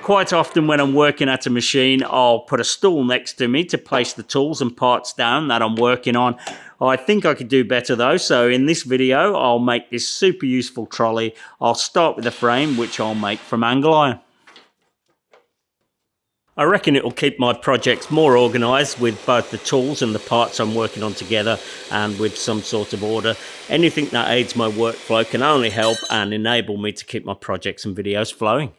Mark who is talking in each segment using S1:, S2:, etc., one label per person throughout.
S1: Quite often when I'm working at a machine, I'll put a stool next to me to place the tools and parts down that I'm working on. I think I could do better though, so in this video I'll make this super useful trolley. I'll start with the frame, which I'll make from angle iron. I reckon it will keep my projects more organised with both the tools and the parts I'm working on together and with some sort of order. Anything that aids my workflow can only help and enable me to keep my projects and videos flowing.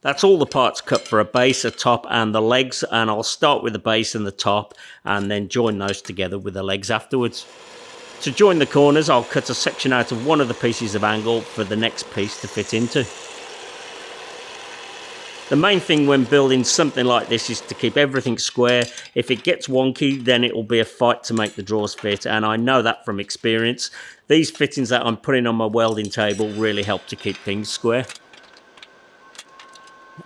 S1: That's all the parts cut for a base, a top and the legs, and I'll start with the base and the top and then join those together with the legs afterwards. To join the corners, I'll cut a section out of one of the pieces of angle for the next piece to fit into. The main thing when building something like this is to keep everything square. If it gets wonky, then it will be a fight to make the drawers fit, and I know that from experience. These fittings that I'm putting on my welding table really help to keep things square.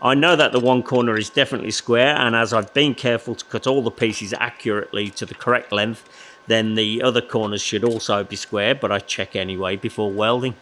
S1: I know that the one corner is definitely square, and as I've been careful to cut all the pieces accurately to the correct length, then the other corners should also be square, but I check anyway before welding.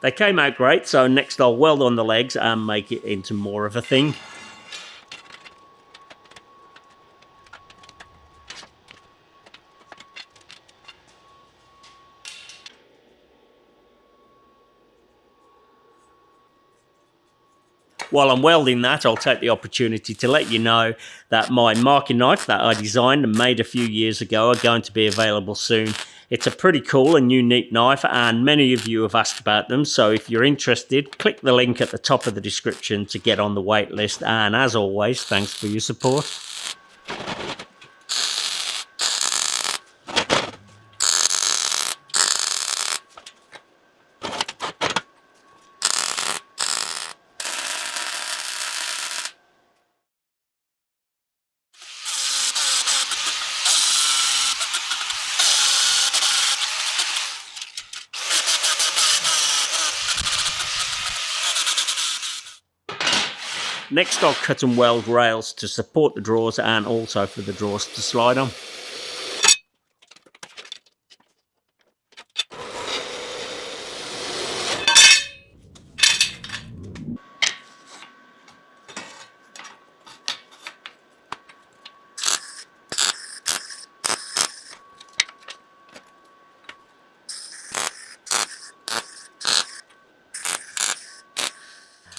S1: They came out great, so next I'll weld on the legs and make it into more of a thing. While I'm welding that, I'll take the opportunity to let you know that my marking knife that I designed and made a few years ago are going to be available soon. It's a pretty cool and unique knife, and many of you have asked about them, so if you're interested, click the link at the top of the description to get on the wait list, and as always, thanks for your support. Next I'll cut and weld rails to support the drawers and also for the drawers to slide on.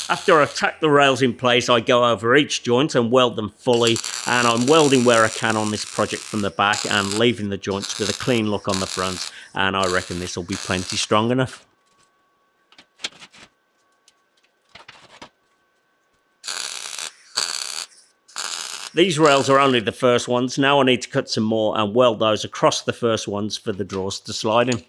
S1: After I've tacked the rails in place, I go over each joint and weld them fully, and I'm welding where I can on this project from the back and leaving the joints with a clean look on the front, and I reckon this will be plenty strong enough. These rails are only the first ones. Now I need to cut some more and weld those across the first ones for the drawers to slide in.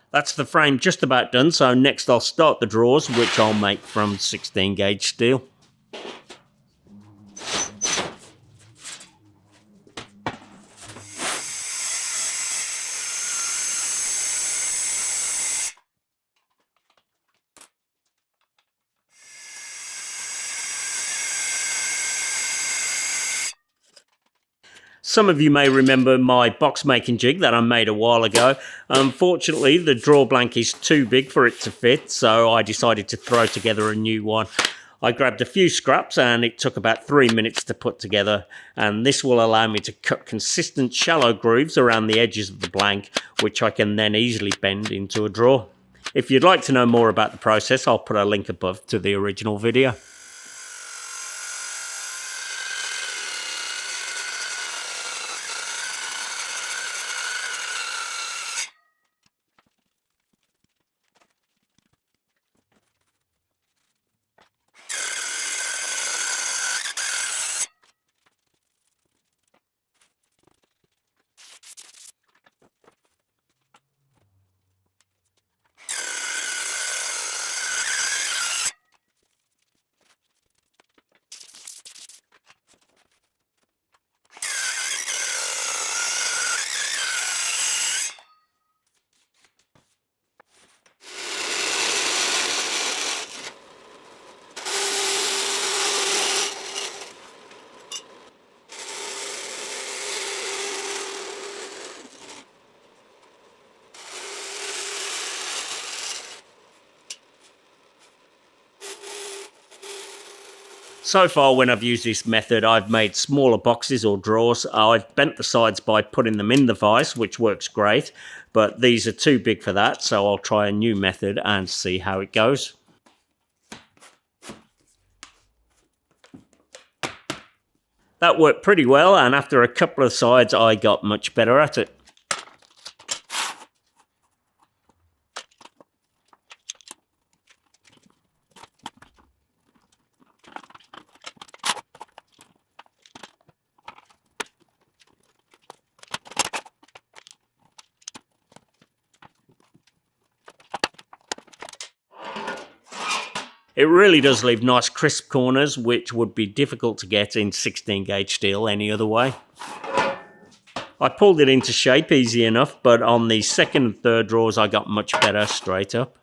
S1: That's the frame just about done, so next I'll start the drawers, which I'll make from 16 gauge steel. Some of you may remember my box making jig that I made a while ago. Unfortunately, the drawer blank is too big for it to fit, so I decided to throw together a new one. I grabbed a few scraps and it took about 3 minutes to put together, and this will allow me to cut consistent shallow grooves around the edges of the blank, which I can then easily bend into a drawer. If you'd like to know more about the process, I'll put a link above to the original video. So far, when I've used this method, I've made smaller boxes or drawers. I've bent the sides by putting them in the vise, which works great, but these are too big for that, so I'll try a new method and see how it goes. That worked pretty well, and after a couple of sides, I got much better at it. It really does leave nice crisp corners, which would be difficult to get in 16 gauge steel any other way. I pulled it into shape easy enough, but on the second and third drawers I got much better straight up.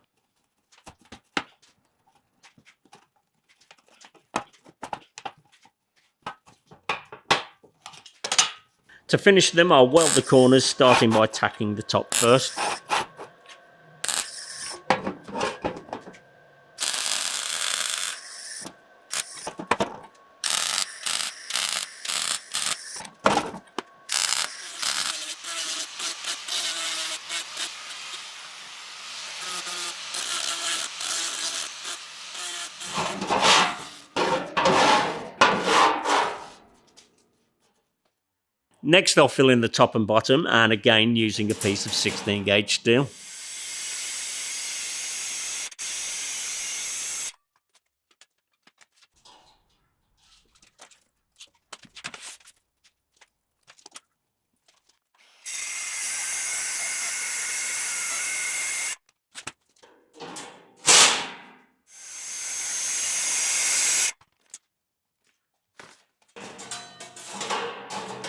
S1: To finish them, I'll weld the corners, starting by tacking the top first. Next, I'll fill in the top and bottom, and again using a piece of 16 gauge steel.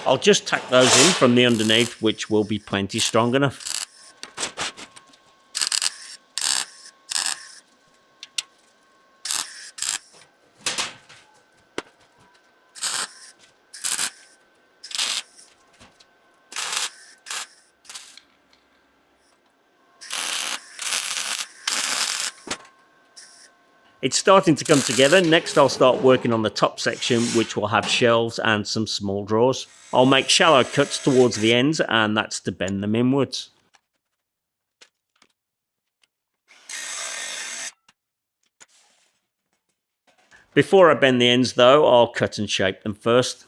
S1: I'll just tack those in from the underneath, which will be plenty strong enough. It's starting to come together. Next, I'll start working on the top section, which will have shelves and some small drawers. I'll make shallow cuts towards the ends, and that's to bend them inwards. Before I bend the ends though, I'll cut and shape them first.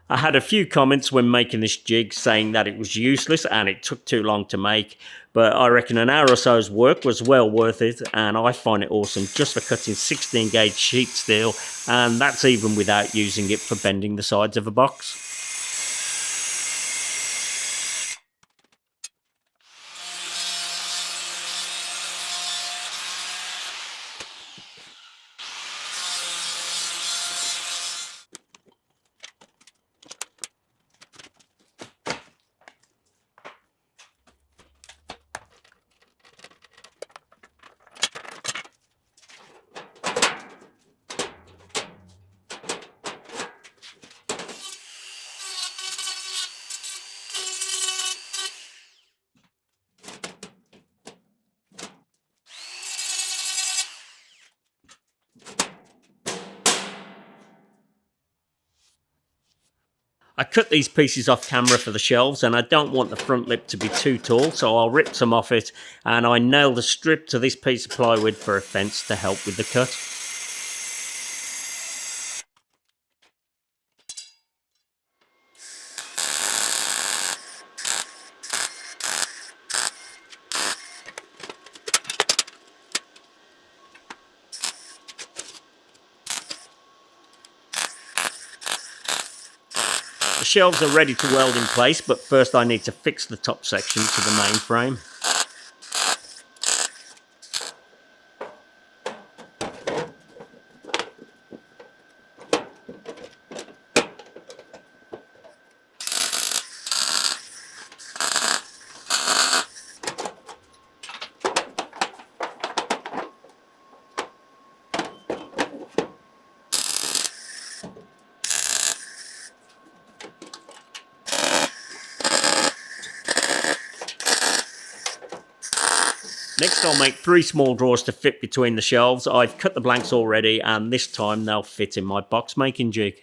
S1: I had a few comments when making this jig saying that it was useless and it took too long to make, but I reckon an hour or so's work was well worth it, and I find it awesome just for cutting 16 gauge sheet steel, and that's even without using it for bending the sides of a box. I cut these pieces off camera for the shelves, and I don't want the front lip to be too tall, so I'll rip some off it, and I nailed a strip to this piece of plywood for a fence to help with the cut. The shelves are ready to weld in place, but first I need to fix the top section to the main frame. Next I'll make 3 small drawers to fit between the shelves. I've cut the blanks already, and this time they'll fit in my box making jig.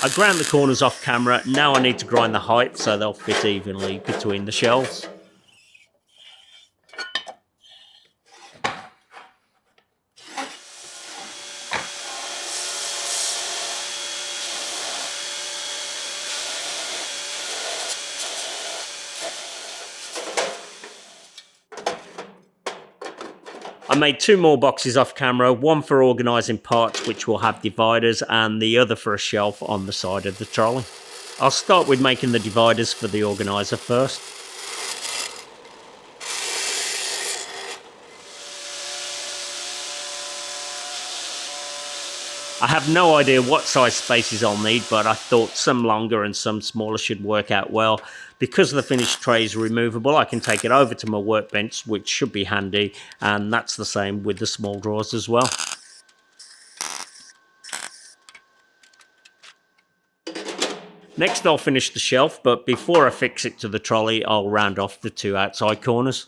S1: I ground the corners off camera. Now I need to grind the height so they'll fit evenly between the shelves. I made 2 more boxes off camera, one for organising parts which will have dividers and the other for a shelf on the side of the trolley. I'll start with making the dividers for the organiser first. I have no idea what size spaces I'll need, but I thought some longer and some smaller should work out well. Because the finished tray is removable, I can take it over to my workbench, which should be handy, and that's the same with the small drawers as well. Next I'll finish the shelf, but before I fix it to the trolley, I'll round off the 2 outside corners.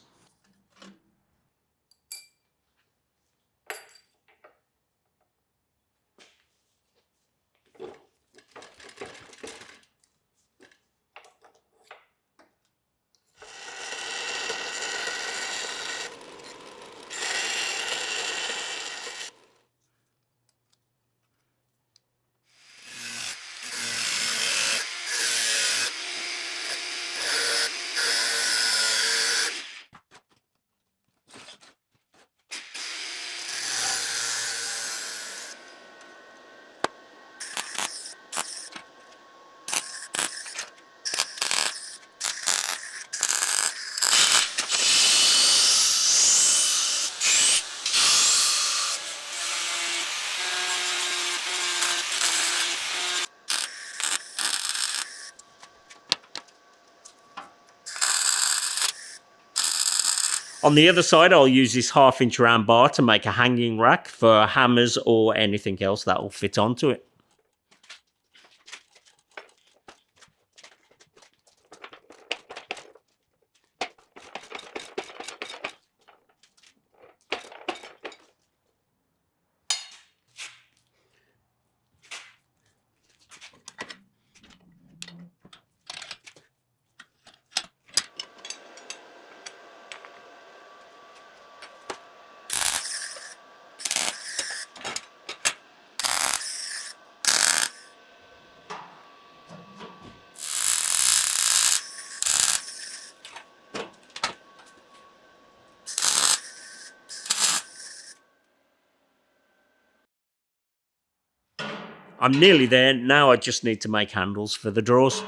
S1: On the other side, I'll use this 1/2 inch round bar to make a hanging rack for hammers or anything else that will fit onto it. I'm nearly there. Now I just need to make handles for the drawers.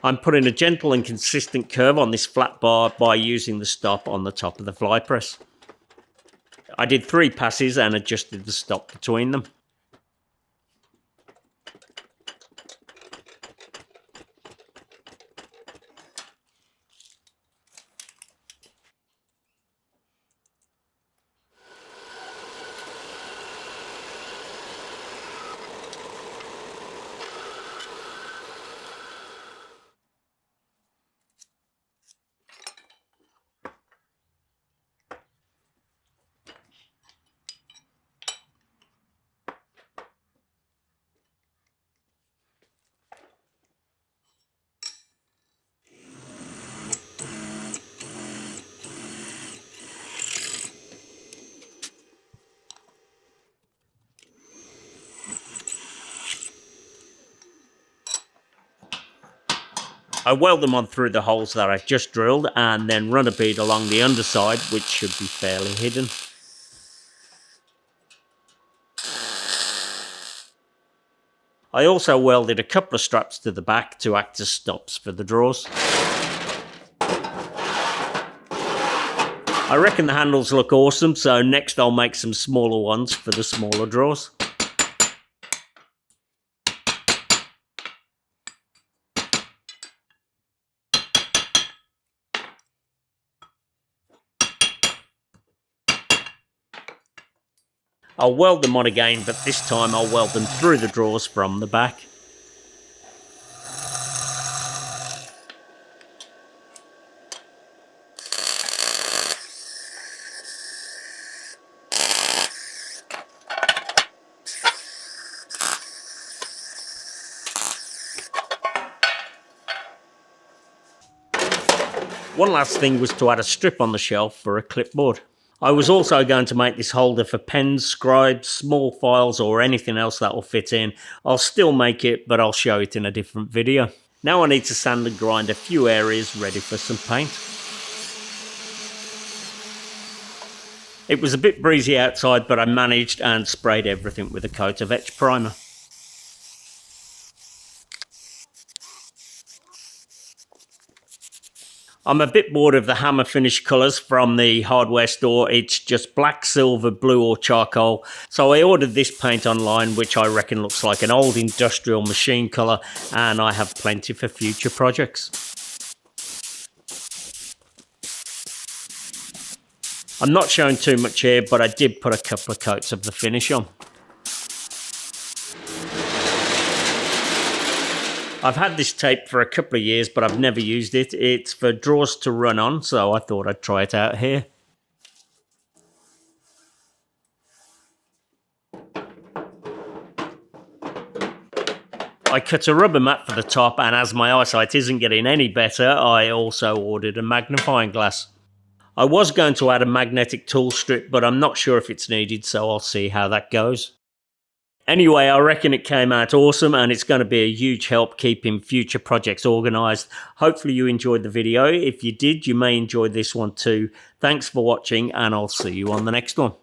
S1: I'm putting a gentle and consistent curve on this flat bar by using the stop on the top of the fly press. I did 3 passes and adjusted the stop between them. I weld them on through the holes that I just drilled and then run a bead along the underside, which should be fairly hidden. I also welded a couple of straps to the back to act as stops for the drawers. I reckon the handles look awesome, so next I'll make some smaller ones for the smaller drawers. I'll weld them on again, but this time I'll weld them through the drawers from the back. One last thing was to add a strip on the shelf for a clipboard. I was also going to make this holder for pens, scribes, small files or anything else that will fit in. I'll still make it, but I'll show it in a different video. Now I need to sand and grind a few areas ready for some paint. It was a bit breezy outside, but I managed and sprayed everything with a coat of etch primer. I'm a bit bored of the hammer finish colours from the hardware store. It's just black, silver, blue or charcoal. So I ordered this paint online, which I reckon looks like an old industrial machine colour, and I have plenty for future projects. I'm not showing too much here, but I did put a couple of coats of the finish on. I've had this tape for a couple of years, but I've never used it. It's for drawers to run on, so I thought I'd try it out here. I cut a rubber mat for the top, and as my eyesight isn't getting any better, I also ordered a magnifying glass. I was going to add a magnetic tool strip, but I'm not sure if it's needed, so I'll see how that goes. Anyway, I reckon it came out awesome and it's going to be a huge help keeping future projects organised. Hopefully you enjoyed the video. If you did, you may enjoy this one too. Thanks for watching and I'll see you on the next one.